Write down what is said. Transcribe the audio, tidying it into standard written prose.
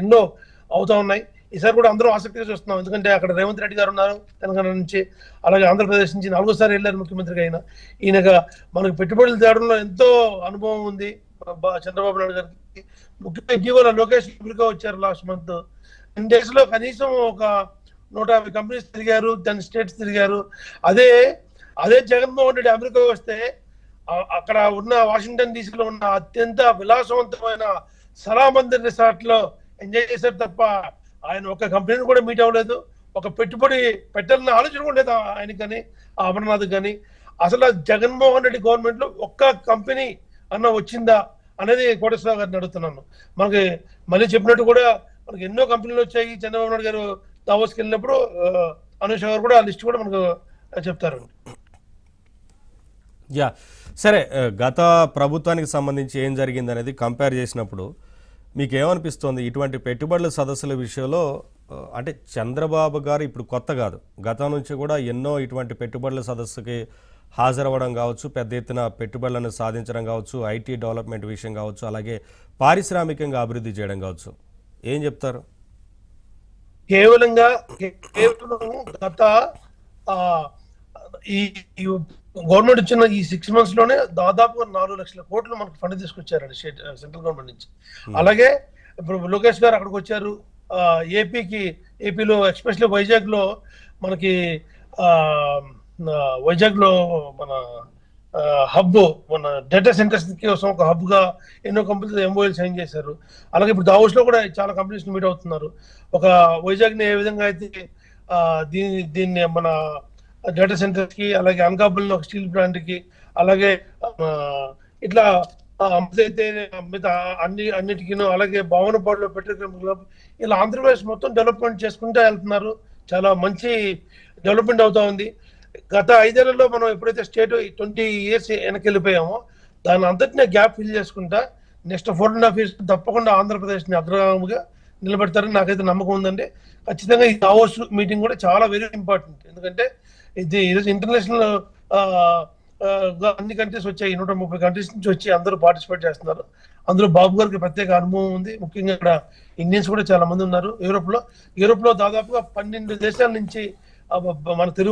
ఎన్నో అవుతా ఉన్నాయి. ఈసారి కూడా అందరూ ఆసక్తిగా చూస్తున్నాం. ఎందుకంటే అక్కడ రేవంత్ రెడ్డి గారు ఉన్నారు తెలంగాణ నుంచి, అలాగే ఆంధ్రప్రదేశ్ నుంచి 4సారి వెళ్ళారు ముఖ్యమంత్రిగా అయినా. ఈయనగా మనకు పెట్టుబడులు తేవడంలో ఎంతో అనుభవం ఉంది చంద్రబాబు నాయుడు గారికి. ముఖ్యంగా ఇటీవల లోకేష్ అమెరికా వచ్చారు లాస్ట్ మంత్. 10 days లో కనీసం ఒక 150 కంపెనీస్ తిరిగారు, 10 స్టేట్స్ తిరిగారు. అదే అదే జగన్మోహన్ రెడ్డి అమెరికా వస్తే అక్కడ ఉన్న వాషింగ్టన్ డీసీలో ఉన్న అత్యంత విలాసవంతమైన సలామందిర్ రిసార్ట్ లో ఎంజాయ్ చేశారు తప్ప ఆయన ఒక కంపెనీని కూడా మీట్ అవ్వలేదు. ఒక పెట్టుబడి పెట్టాలన్న ఆలోచన కూడా లేదు ఆయనకి కానీ, అమర్నాథ్ కానీ. అసలు జగన్మోహన్ రెడ్డి గవర్నమెంట్ లో ఒక్క కంపెనీ అన్న వచ్చిందా అనేది కోటేశ్వరరావు గారిని అడుగుతున్నాను. మనకి మళ్ళీ చెప్పినట్టు కూడా మనకి ఎన్నో కంపెనీలు వచ్చాయి. చంద్రబాబు నాయుడు గారు దావోస్కి వెళ్ళినప్పుడు అనుష గారు కూడా ఆ లిస్ట్ కూడా మనకు చెప్తారు. యా సరే, గత ప్రభుత్వానికి సంబంధించి ఏం జరిగింది అనేది కంపేర్ చేసినప్పుడు మీకు ఏమనిపిస్తుంది? ఇటువంటి పెట్టుబడుల సదస్సుల విషయంలో అంటే చంద్రబాబు గారు ఇప్పుడు కొత్త కాదు, గతం నుంచి కూడా ఎన్నో ఇటువంటి పెట్టుబడుల సదస్సుకి హాజరవ్వడం కావచ్చు, పెద్ద ఎత్తున పెట్టుబడులను సాధించడం కావచ్చు, ఐటీ డెవలప్మెంట్ విషయం కావచ్చు, అలాగే పారిశ్రామికంగా అభివృద్ధి చేయడం కావచ్చు. ఏం చెప్తారు? కేవలం గత ఈ గవర్నమెంట్ ఇచ్చిన ఈ 6 months లోనే దాదాపుగా 4 లక్షల కోట్లు మనకు ఫండ్ తీసుకొచ్చారండి సెంట్రల్ గవర్నమెంట్ నుంచి. అలాగే ఇప్పుడు లోకేష్ గారు అక్కడికి వచ్చారు. ఏపీలో ఎస్పెషల్లీ వైజాగ్ లో మనకి వైజాగ్ లో మన హబ్, మన డేటా సెంటర్స్ కోసం ఒక హబ్ గా ఎన్నో కంపెనీలు ఎంఓఎల్ సైన్ చేశారు. అలాగే ఇప్పుడు దావోస్ లో కూడా చాలా కంపెనీస్ మీట్ అవుతున్నారు. ఒక వైజాగ్ ని ఏ విధంగా అయితే దీన్ని మన డేటా సెంటర్స్ కి, అలాగే అనకాపల్లి ఒక స్టీల్ ప్లాంట్ కి, అలాగే ఇట్లా మిగతా అన్నిటికీను, అలాగే భావనపాడులో పెట్రోకెమికల్, ఇలా ఆంధ్రప్రదేశ్ మొత్తం డెవలప్మెంట్ చేసుకుంటూ వెళ్తున్నారు. చాలా మంచి డెవలప్మెంట్ అవుతా ఉంది. గత 5 ఏళ్లలో మనం ఎప్పుడైతే స్టేట్ 20 years వెనక్కి వెళ్ళిపోయామో దాని అంతటినే గ్యాప్ ఫిల్ చేసుకుంటా నెక్స్ట్ 4.5 years తప్పకుండా ఆంధ్రప్రదేశ్ ని అగ్రగామిగా నిలబెడతారని నాకైతే నమ్మకం ఉందండి. ఖచ్చితంగా ఈ దావోస్ మీటింగ్ కూడా చాలా వెరీ ఇంపార్టెంట్. ఎందుకంటే ఇది ఈరోజు ఇంటర్నేషనల్ అన్ని కంట్రీస్ వచ్చాయి, 130 కంట్రీస్ నుంచి వచ్చి అందరూ పార్టిసిపేట్ చేస్తున్నారు. అందులో బాబు గారికి ప్రత్యేక అనుభవం ఉంది. ముఖ్యంగా ఇక్కడ ఇండియన్స్ కూడా చాలా మంది ఉన్నారు. యూరోప్ లో దాదాపుగా 12 దేశాల నుంచి మన తెలుగు